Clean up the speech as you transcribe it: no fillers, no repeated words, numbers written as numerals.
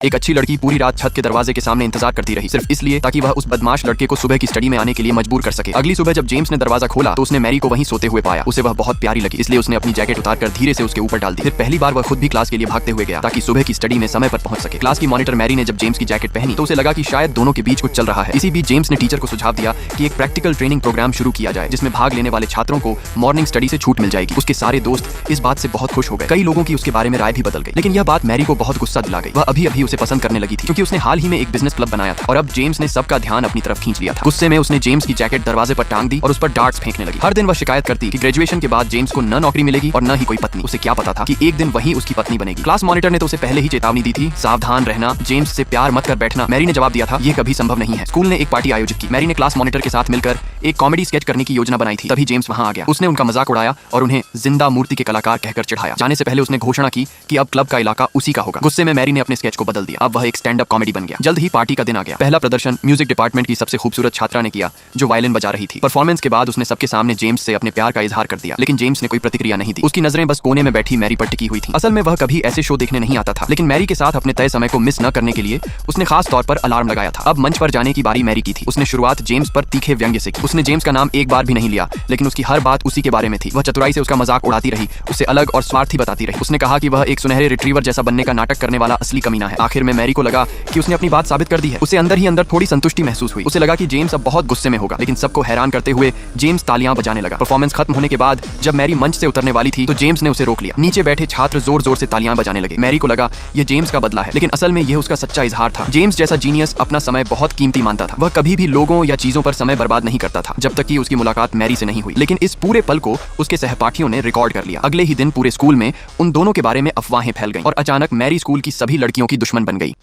एक अच्छी लड़की पूरी रात छत के दरवाजे के सामने इंतजार करती रही, सिर्फ इसलिए ताकि वह उस बदमाश लड़के को सुबह की स्टडी में आने के लिए मजबूर कर सके। अगली सुबह जब जेम्स ने दरवाजा खोला तो उसने मैरी को वहीं सोते हुए पाया। उसे वह बहुत प्यारी लगी, इसलिए उसने अपनी जैकेट उतारकर धीरे से उसके ऊपर डाल दी। फिर पहली बार वह खुद भी क्लास के लिए भागते हुए गया ताकि सुबह की स्टडी में समय पर पहुंच सके। क्लास की मॉनिटर मैरी ने जब जेम्स की जैकेट पहनी तो उसे लगा कि शायद दोनों के बीच कुछ चल रहा है। इसी बीच जेम्स ने टीचर को सुझाव दिया कि एक प्रैक्टिकल ट्रेनिंग प्रोग्राम शुरू किया जाए जिसमें भाग लेने वाले छात्रों को मॉर्निंग स्टडी से छूट मिल जाएगी। उसके सारे दोस्त इस बात से बहुत खुश हो गए। कई लोगों की उसके बारे में राय भी बदल गई, लेकिन यह बात मैरी को बहुत गुस्सा दिला गई। वह अभी अभी उसे पसंद करने लगी थी क्योंकि उसने हाल ही में एक बिजनेस क्लब बनाया था और अब जेम्स ने सबका ध्यान अपनी तरफ खींच लिया था। गुस्से में उसने जेम्स की जैकेट दरवाजे पर टांग दी और उस पर डार्ट्स फेंकने लगी। हर दिन वह शिकायत करती कि ग्रेजुएशन के बाद जेम्स को न नौकरी मिलेगी और न ही कोई पत्नी। उसे क्या पता था कि एक दिन वही उसकी पत्नी बनेगी। क्लास मॉनिटर ने तो उसे पहले ही चेतावनी दी थी, सावधान रहना, जेम्स से प्यार मत कर बैठना। मैरी ने जवाब दिया था, यह कभी संभव नहीं है। स्कूल ने एक पार्टी आयोजित की। मैरी ने क्लास मॉनिटर के साथ मिलकर एक कॉमेडी स्केच करने की योजना बनाई थी। तभी जेम्स वहां आ गया। उसने उनका मजाक उड़ाया और उन्हें जिंदा मूर्ति के कलाकार कहकर चिढ़ाया। जाने से पहले उसने घोषणा की कि अब क्लब का इलाका उसी का होगा। गुस्से में मैरी ने अपने स्केच को बदल दिया। अब वह एक स्टैंड अप कॉमेडी बन गया। जल्द ही पार्टी का दिन आ गया। पहला प्रदर्शन म्यूजिक डिपार्टमेंट की सबसे खूबसूरत छात्रा ने किया जो वायलिन बजा रही थी। परफॉर्मेंस के बाद उसने सबके सामने जेम्स से अपने प्यार का इजहार कर दिया, लेकिन जेम्स ने कोई प्रतिक्रिया नहीं दी। उसकी नजरें बस कोने में बैठी मैरी पर टिकी हुई थी। असल में वह कभी ऐसे शो देखने नहीं आता था, लेकिन मैरी के साथ अपने तय समय को मिस न करने के लिए उसने खास तौर पर अलार्म लगाया था। अब मंच पर जाने की बारी मैरी की थी। उसने शुरुआत जेम्स पर तीखे व्यंग्य से की। उसने जेम्स का नाम एक बार भी नहीं लिया, लेकिन उसकी हर बात उसी के बारे में थी। वह चतुराई से उसका मजाक उड़ाती रही, उसे अलग और स्वार्थी बताती रही। उसने कहा कि वह एक सुनहरे रिट्रीवर जैसा बनने का नाटक करने वाला असली कमीना है। आखिर में मैरी को लगा कि उसने अपनी बात साबित कर दी है। उसे अंदर ही अंदर थोड़ी संतुष्टि महसूस हुई। उसे लगा कि जेम्स अब बहुत गुस्से में होगा, लेकिन सबको हैरान करते हुए जेम्स तालियां बजाने लगा। परफॉर्मेंस खत्म होने के बाद जब मैरी मंच से उतरने वाली थी तो जेम्स ने उसे रोक लिया। नीचे बैठे छात्र जोर जोर से तालियां बजाने लगे। मैरी को लगा यह जेम्स का बदला है, लेकिन असल में यह उसका सच्चा इजहार था। जेम्स जैसा जीनियस अपना समय बहुत कीमती मानता था। वह कभी भी लोगों या चीजों पर समय बर्बाद नहीं करता था जब तक कि उसकी मुलाकात मैरी से नहीं हुई। लेकिन इस पूरे पल को उसके सहपाठियों ने रिकॉर्ड कर लिया। अगले ही दिन पूरे स्कूल में उन दोनों के बारे में अफवाहें फैल गईं और अचानक मैरी स्कूल की सभी लड़कियों की दुश्मन बन गई।